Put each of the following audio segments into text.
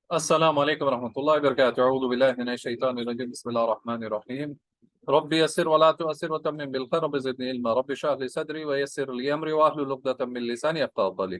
السلام عليكم ورحمة الله وبركاته. أعوذ بالله من الشيطان الرجيم. بسم الله الرحمن الرحيم. ربي يسر ولا تؤسر وتمم بالخير. رب زدني علما. رب اشرح لي صدري ويسر لي أمري واحلل عقدة من لساني يفقهوا قولي.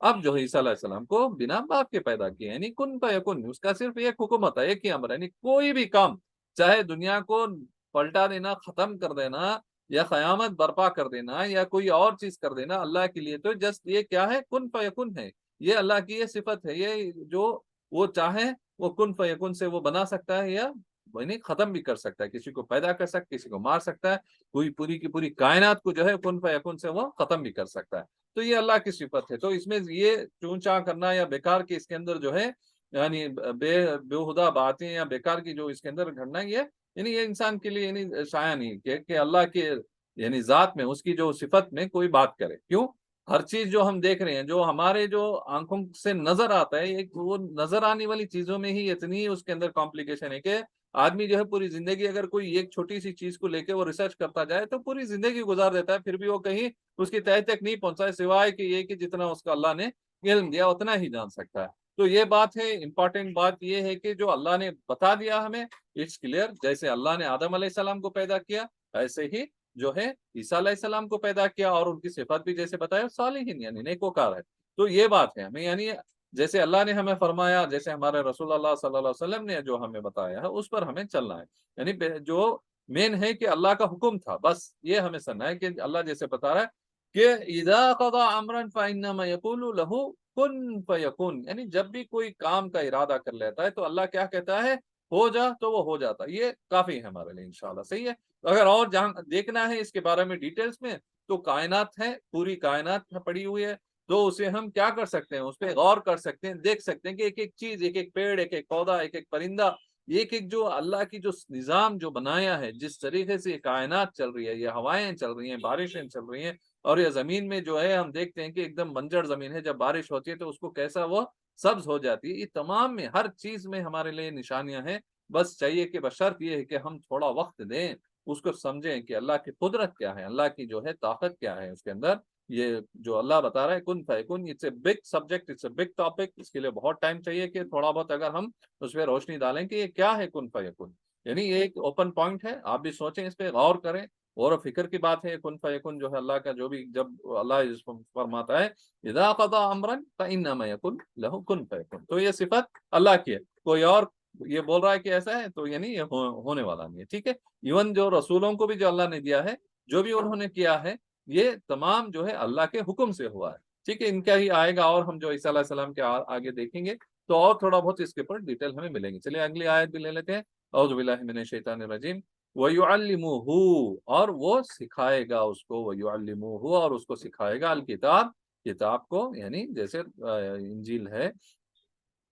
اب جو ہے عیسیٰ علیہ السلام کو بنا باپ کے پیدا کیا، یعنی کن فیکن، اس کا صرف ایک حکم ہوتا ہے، ایک ہی امر، یعنی کوئی بھی کام، چاہے دنیا کو پلٹا دینا، ختم کر دینا، یا قیامت برپا کر دینا، یا کوئی اور چیز کر دینا، اللہ کے لیے تو جسٹ یہ کیا ہے، کن فیکن ہے. یہ اللہ کی یہ صفت ہے، یہ جو وہ چاہے وہ کن فیکن سے وہ بنا سکتا ہے، یا یعنی ختم بھی کر سکتا ہے، کسی کو پیدا کر سکتا ہے، کسی کو مار سکتا ہے، کوئی پوری کی پوری کائنات کو جو ہے کن فیکن سے وہ ختم بھی کر سکتا ہے. تو یہ اللہ کی صفت ہے. تو اس میں یہ چونچا کرنا یا بیکار کی اس کے اندر جو ہے یعنی بےہدہ باتیں یا بیکار کی جو اس کے اندر گھڑنا، یہ انسان کے لیے یعنی شایع نہیں کہ اللہ کے یعنی ذات میں، اس کی جو صفت میں کوئی بات کرے. کیوں؟ ہر چیز جو ہم دیکھ رہے ہیں، جو ہمارے جو آنکھوں سے نظر آتا ہے، ایک وہ نظر آنے والی چیزوں میں ہی اتنی اس کے اندر کمپلیکیشن ہے کہ آدمی جو ہے پوری زندگی اگر کوئی ایک چھوٹی سی چیز کو لے کے وہ ریسرچ کرتا جائے تو پوری زندگی گزار دیتا ہے، پھر بھی وہ کہیں اس کی تہ تک نہیں پہنچا ہے، سوائے کہ یہ کہ جتنا اس کا اللہ نے علم دیا اتنا ہی جان سکتا ہے. تو یہ بات ہے، امپورٹنٹ بات یہ ہے کہ جو اللہ نے بتا دیا ہمیں، اٹس کلیئر. جیسے اللہ نے آدم علیہ السلام کو پیدا کیا، ایسے ہی جو ہے عیسیٰ علیہ السلام کو پیدا کیا، اور ان کی صفت بھی جیسے بتایا صالحین یعنی نیکوکار ہے. تو یہ بات ہے ہمیں، یعنی جیسے اللہ نے ہمیں فرمایا، جیسے ہمارے رسول اللہ صلی اللہ علیہ وسلم نے جو ہمیں بتایا ہے، اس پر ہمیں چلنا ہے. یعنی جو مین ہے کہ اللہ کا حکم تھا، بس یہ ہمیں سننا ہے کہ اللہ جیسے بتا رہا ہے کہ اذا قضى امرا فانما يقول له کن فیکن، یعنی جب بھی کوئی کام کا ارادہ کر لیتا ہے تو اللہ کیا کہتا ہے، ہو جا تو وہ ہو جاتا ہے. یہ کافی ہے ہمارے لیے انشاءاللہ. صحیح ہے. اگر اور جہاں دیکھنا ہے اس کے بارے میں ڈیٹیلز میں، تو کائنات ہے، پوری کائنات پڑی ہوئی ہے. تو اسے ہم کیا کر سکتے ہیں، اس پہ غور کر سکتے ہیں، دیکھ سکتے ہیں کہ ایک ایک چیز، ایک ایک پیڑ، ایک ایک پودا، ایک ایک پرندہ، ایک ایک جو اللہ کی جو نظام جو بنایا ہے، جس طریقے سے یہ کائنات چل رہی ہے، یہ ہوائیں چل رہی ہیں، بارشیں چل رہی ہیں، اور یہ زمین میں جو ہے ہم دیکھتے ہیں کہ ایک دم بنجر زمین ہے، جب بارش ہوتی ہے تو اس کو کیسا وہ سبز ہو جاتی ہے. یہ تمام میں ہر چیز میں ہمارے لیے نشانیاں ہیں. بس چاہیے کہ بشرط یہ ہے کہ ہم تھوڑا وقت دیں، اس کو سمجھیں کہ اللہ کی قدرت کیا ہے، اللہ کی جو ہے طاقت کیا ہے اس کے اندر. یہ جو اللہ بتا رہا ہے کن فیکن، it's a big subject, it's a big topic. اس کے لیے بہت ٹائم چاہیے کہ تھوڑا بہت اگر ہم اس پہ روشنی ڈالیں کہ یہ کیا ہے کن فیکن. یعنی یہ ایک اوپن پوائنٹ ہے، آپ بھی سوچیں، اس پہ غور کریں. غور و فکر کی بات ہے. کن فیکن جو ہے اللہ کا، جو بھی جب اللہ فرماتا ہے اذا قضى امرا فانما يكن له کن فیکن، تو یہ صفت اللہ کی ہے. کوئی اور یہ بول رہا ہے کہ ایسا ہے تو یعنی یہ ہونے والا نہیں ہے. ٹھیک ہے. ایون جو رسولوں کو بھی جو اللہ نے دیا ہے، جو بھی انہوں نے کیا ہے، یہ تمام جو ہے اللہ کے حکم سے ہوا ہے. ٹھیک ہے. ان کا ہی آئے گا، اور ہم جو عیسیٰ علیہ السلام کے آگے دیکھیں گے تو اور تھوڑا بہت اس کے اوپر ڈیٹیل ہمیں ملیں گی. چلیے اگلی آیت بھی لے لیتے ہیں. اعوذ باللہ من الشیطان الرجیم. وَيُعَلِّمُهُ، اور وہ سکھائے گا اس کو، وَيُعَلِّمُهُ، اور اس کو سکھائے گا، الکتاب، کتاب کو، یعنی جیسے انجیل ہے،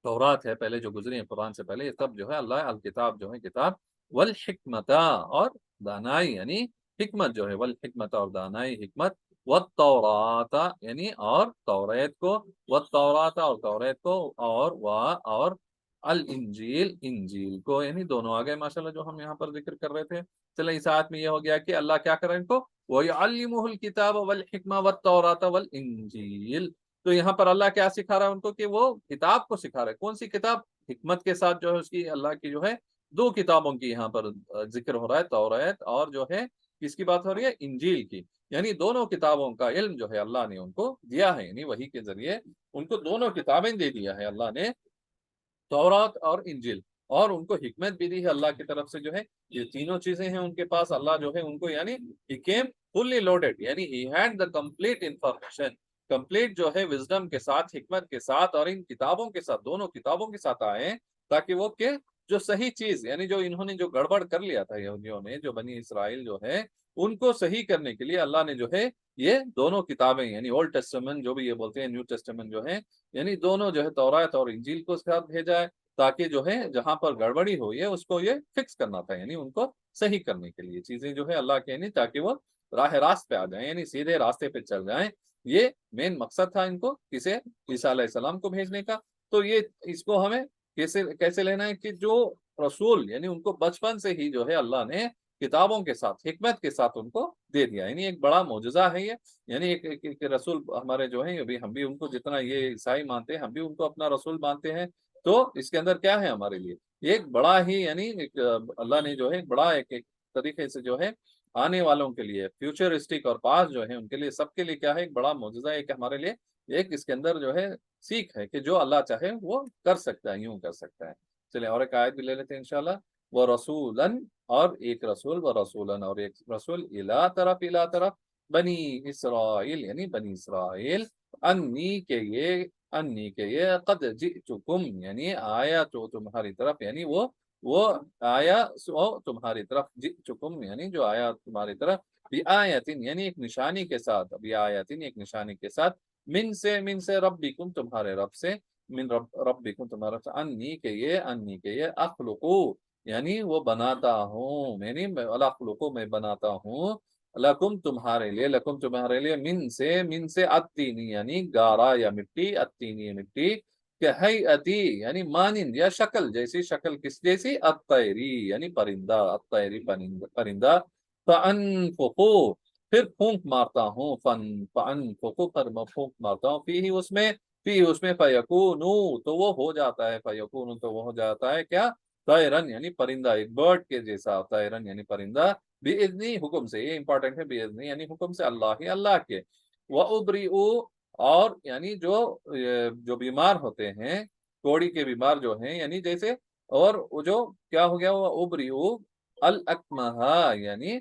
تورات ہے، پہلے جو گزری ہیں قرآن سے پہلے، یہ سب جو ہے اللہ الکتاب جو ہے کتاب، والحکمتا، اور دانائی، یعنی حکمت جو ہے، والحکمت، اور دانائی، حکمت، والتورات، یعنی اور توریت کو، والتورات، اور توریت کو، اور الانجیل، انجیل کو، یعنی دونوں آگئے ماشاءاللہ جو ہم یہاں پر ذکر کر رہے تھے. چلے اس آیت میں یہ ہو گیا کہ اللہ کیا کر رہے ہیں ان کو، وَيُعَلِّمُهُ الْكِتَابَ وَالْحِكْمَةَ وَالتَّوْرَاةَ وَالْإِنجِيلَ. تو یہاں پر اللہ کیا سکھا رہا ہے ان کو، کہ وہ کتاب کو سکھا رہا ہے. کون سی کتاب؟ حکمت کے ساتھ جو ہے اس کی، اللہ کی جو ہے دو کتابوں کی یہاں پر ذکر ہو رہا ہے، توریت، اور جو ہے کس کی بات ہو رہی ہے، انجیل کی. یعنی دونوں کتابوں کا علم جو ہے اللہ نے ان کو دیا ہے، یعنی وحی کے ذریعے ان کو دونوں کتابیں دے دیا ہے اللہ نے، تورات اور انجیل. اور ان کو حکمت بھی دی ہے اللہ کی طرف سے. جو ہے یہ تینوں چیزیں ہیں ان کے پاس. اللہ جو ہے ان کو یعنی he came fully loaded، یعنی he had the complete information، complete جو ہے وزڈم کے ساتھ، حکمت کے ساتھ، اور ان کتابوں کے ساتھ، دونوں کتابوں کے ساتھ آئے ہیں، تاکہ وہ کہ جو صحیح چیز، یعنی جو انہوں نے جو گڑبڑ کر لیا تھا یہودیوں نے، جو بنی اسرائیل جو ہے، ان کو صحیح کرنے کے لیے اللہ نے جو ہے یہ دونوں کتابیں، یعنی اولڈ ٹیسٹمنٹ جو بھی یہ بولتے ہیں، نیو ٹیسٹمنٹ جو ہے، یعنی دونوں جو ہے تورات اور انجیل کو ساتھ بھیجا ہے، تاکہ جو ہے جہاں پر گڑبڑی ہوئی ہے اس کو یہ فکس کرنا تھا، یعنی ان کو صحیح کرنے کے لیے چیزیں جو ہے اللہ کے، یعنی تاکہ وہ راہ راست پہ آ جائیں، یعنی سیدھے راستے پہ چل جائیں. یہ مین مقصد تھا ان کو کسے، عیسیٰ علیہ السلام کو بھیجنے کا. تو یہ اس کو ہمیں کیسے لینا ہے کہ جو رسول، یعنی ان کو بچپن سے ہی جو ہے اللہ نے کتابوں کے ساتھ، حکمت کے ساتھ ان کو دے دیا. یعنی ایک بڑا معجزہ ہے یہ. یعنی ایک رسول ہمارے جو ہیں، ہم بھی ان کو، جتنا یہ عیسائی مانتے ہیں، ہم بھی ان کو اپنا رسول مانتے ہیں. تو اس کے اندر کیا ہے ہمارے لیے، ایک بڑا ہی، یعنی اللہ نے جو ہے بڑا ایک طریقے سے جو ہے آنے والوں کے لیے، فیوچرسٹک اور پاس جو ہے ان کے لیے، سب کے لیے کیا ہے، ایک بڑا معجزہ ہے کہ ہمارے لیے ایک اس کے اندر جو ہے سیکھ ہے کہ جو اللہ چاہے وہ کر سکتا ہے، یوں کر سکتا ہے۔ چلیں اور ایک آیت بھی لے لیتے ہیں انشاءاللہ۔ وَرَسُولًا، اور ایک رسول، وَرَسُولًا، اور ایک رسول، اِلَىٰ طرف بنی اسرائیل یعنی بنی اسرائیل، انی کہ یہ قد جئتکم یعنی آیا تو تمہاری طرف، یعنی وہ آیا سو تمہاری طرف، جئتکم یعنی جو آیا تمہاری طرف، بِآیَةٍ یعنی ایک نشانی کے ساتھ، بِآیَةٍ ایک نشانی کے ساتھ، من سے ربکم تمہارے رب سے، ربکم تمہارے رب سے، انی کہ یہ اخلقو یعنی وہ بناتا ہوں، یعنی اخلقو میں بناتا ہوں، لکم تمہارے لیے، من سے التینی یعنی گارا یا مٹی، التینی مٹی، کہ ہیئتی یعنی مانند یا شکل جیسی، شکل کس جیسی، الطیری یعنی پرندہ، الطیری پرندہ، فانفقو پھر پھونک مارتا ہوں، فانفقو پر میں پھونک مارتا ہوں، فی اس میں فیکونو تو وہ ہو جاتا ہے، فیکونو تو وہ ہو جاتا ہے کیا، طیرن یعنی پرندہ، ایک برڈ کے جیسا، طیرن یعنی پرندہ، بِإِذْنِ حکم سے، یہ امپورٹنٹ ہے، بِإِذْنِ یعنی حکم سے، اللہ کے، وَأُبْرِئُ اور یعنی جو بیمار ہوتے ہیں، کوڑی کے بیمار جو ہیں، یعنی جیسے، اور وہ جو کیا ہو گیا، وَأُبْرِئُ الْأَكْمَحَ یعنی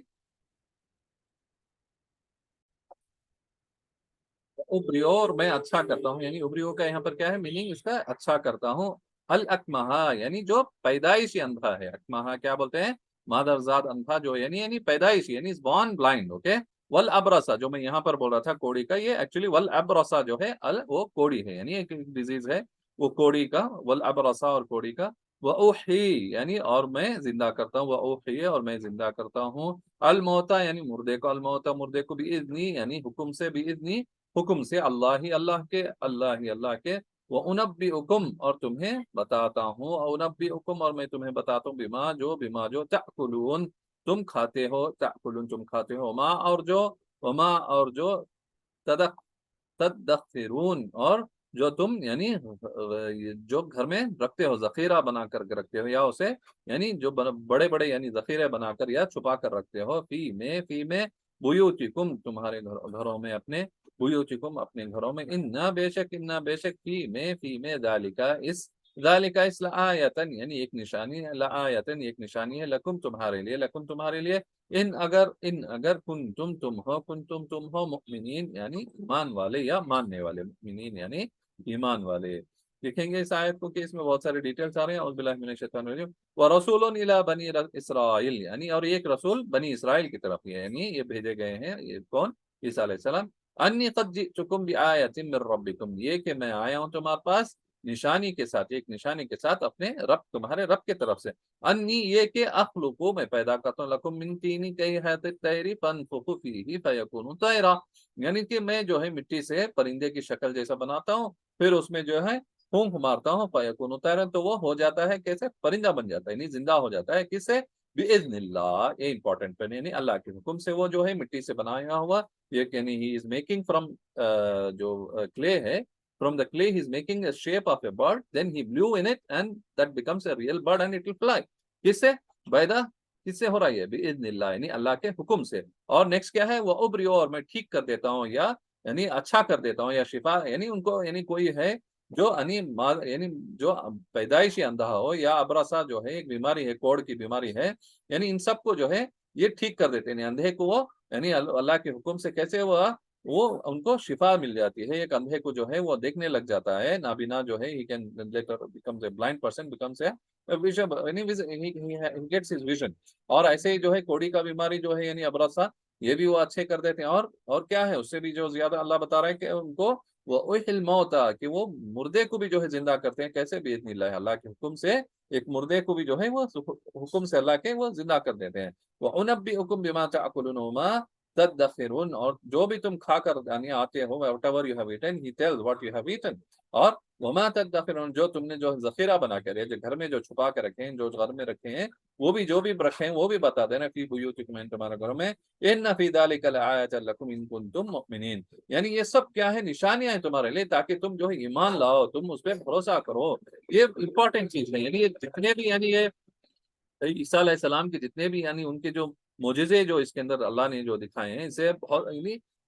ابریو، اور میں اچھا کرتا ہوں، یعنی ابریو کا یہاں پر کیا ہے میننگ اس کا، اچھا کرتا ہوں، الاکمہا یعنی جو پیدائشی اندھا ہے، اکمہا کیا بولتے ہیں، مادر زاد اندھا جو یعنی پیدائشی یعنی بورن بلائنڈ، اوکے، والابرسا جو میں یہاں پر بول رہا تھا کوڑی کا، یہ ایکچولی والابرسا جو ہے وہ کوڑی ہے، یعنی ایک ڈیزیز ہے وہ کوڑی کا، والابرسا اور کوڑی کا، وَأُحْيِي یعنی اور میں زندہ کرتا ہوں، وَأُحْيِي اور میں زندہ کرتا ہوں، الموتا یعنی مردے کو، الموتا مردے کو، بِإِذْنِی یعنی حکم سے، بِإِذْنِی حکم سے، اللہ کے، وَأُنَبِّئُكُمْ اور تمہیں بتاتا ہوں، وَأُنَبِّئُكُمْ اور میں تمہیں بتاتا ہوں، بما جو تأکلون تم کھاتے ہو، تأکلون تم کھاتے ہو، وما اور جو تدخ تدخرون اور جو تم یعنی جو گھر میں رکھتے ہو، ذخیرہ بنا کر کے رکھتے ہو، یا اسے یعنی جو بڑے بڑے یعنی ذخیرے بنا کر یا چھپا کر رکھتے ہو، فی میں بیوتکم تمہارے گھروں میں، اپنے بیوتکم اپنے گھروں میں، بے شک فی میں ذالکا اس لآیتن یعنی ایک نشانی ہے، لآیتن ایک نشانی ہے، لکم تمہارے لیے، ان اگر تم ہو مؤمنین یعنی ایمان والے یا ماننے والے، مؤمنین یعنی ایمان والے۔ دیکھیں گے اس آیت کو کہ اس میں بہت سارے ڈیٹیلز آ رہے ہیں، اعوذ باللہ من الشیطان الرجیم، ورسول الی بنی اسرائیل یعنی اور ایک رسول بنی اسرائیل کی طرف یعنی یہ بھیجے گئے ہیں، یہ کون، عیسیٰ علیہ السلام، انی قد جئتکم بآیۃ من ربکم یہ کہ میں آیا ہوں تمہارے پاس نشانی کے ساتھ، ایک نشانی کے ساتھ اپنے رب، تمہارے رب کی طرف سے، انی یہ کہ اخلقو میں پیدا کرتا ہوں، لکم من تین کی حیات الطیر فانفخ فیہ فیکون طیرا یعنی کہ میں جو ہے مٹی سے پرندے کی شکل جیسا بناتا ہوں، پھر اس میں جو ہے پھونک مارتا ہوں، فیکون طیرا تو وہ ہو جاتا ہے کیسے، پرندہ بن جاتا ہے، یعنی زندہ ہو جاتا ہے، کس سے، باذن اللہ، یہ امپورٹنٹ ہے، یعنی اللہ کے حکم سے وہ جو ہے مٹی سے بنایا ہوا، یہ یعنی ہی از میکنگ فرام جو کلے ہے، from the clay he's making a shape of a bird, then he blew in it and that becomes a real bird and it will fly، کس سے، بیدا کس سے ہو رہا ہے، باذن اللہ یعنی اللہ کے حکم سے، اور نیکسٹ کیا ہے، وہ ابریو اور میں ٹھیک کر دیتا ہوں، یا یعنی اچھا کر دیتا ہوں، یا شفا یعنی ان کو یعنی کوئی ہے جو یعنی جو پیدائشی اندھا ہو، یا ابرسا جو ہے ایک بیماری ہے، کوڑ کی بیماری ہے، یعنی ان سب کو جو ہے یہ ٹھیک کر دیتے ہیں، یعنی اندھے کو وہ یعنی اللہ کے حکم سے کیسے وہ ان کو شفا مل جاتی ہے، ایک اندھے کو جو ہے وہ دیکھنے لگ جاتا ہے، نابینا جو ہے he can later becomes a blind person becomes a vision he gets his vision، اور ایسے ہی جو ہے کوڑی کا بیماری جو ہے یعنی ابرسا یہ بھی وہ اچھے کر دیتے ہیں، اور کیا ہے اس سے بھی جو زیادہ اللہ بتا رہا ہے کہ ان کو وہ احل موتا کہ وہ مردے کو بھی جو ہے زندہ کرتے ہیں، کیسے، باذن اللہ اللہ کے حکم سے، ایک مردے کو بھی جو ہے وہ حکم سے اللہ کے وہ زندہ کر دیتے ہیں، وَأُنَبِّئُكُم بِمَا تَأْكُلُونَ وَمَا تدخرون اور جو بھی تم کھا کر یعنی آتے ہو، whatever you have eaten he tells what you have eaten، اور وما تدخرون جو تم نے جو ذخیرہ بنا کر جو گھر میں جو چھپا کے رکھے ہیں، جو گھر میں رکھے ہیں، وہ بھی جو بھی رکھے ہیں وہ بھی بتا دینا، فی بیوتکم تمہارے گھروں میں، ان فی ذلک لآیۃ لکم ان کنتم مؤمنین یعنی یہ سب کیا ہے، نشانیاں ہیں تمہارے لیے تاکہ تم جو ہے ایمان لاؤ، تم اس پہ بھروسہ کرو، یہ امپورٹنٹ چیز ہے، یعنی یہ جتنے بھی یعنی یہ عیسیٰ علیہ السلام کے جتنے بھی یعنی ان کے جو معجزے جو اس کے اندر اللہ نے جو دکھائے ہیں، اسے بہت یعنی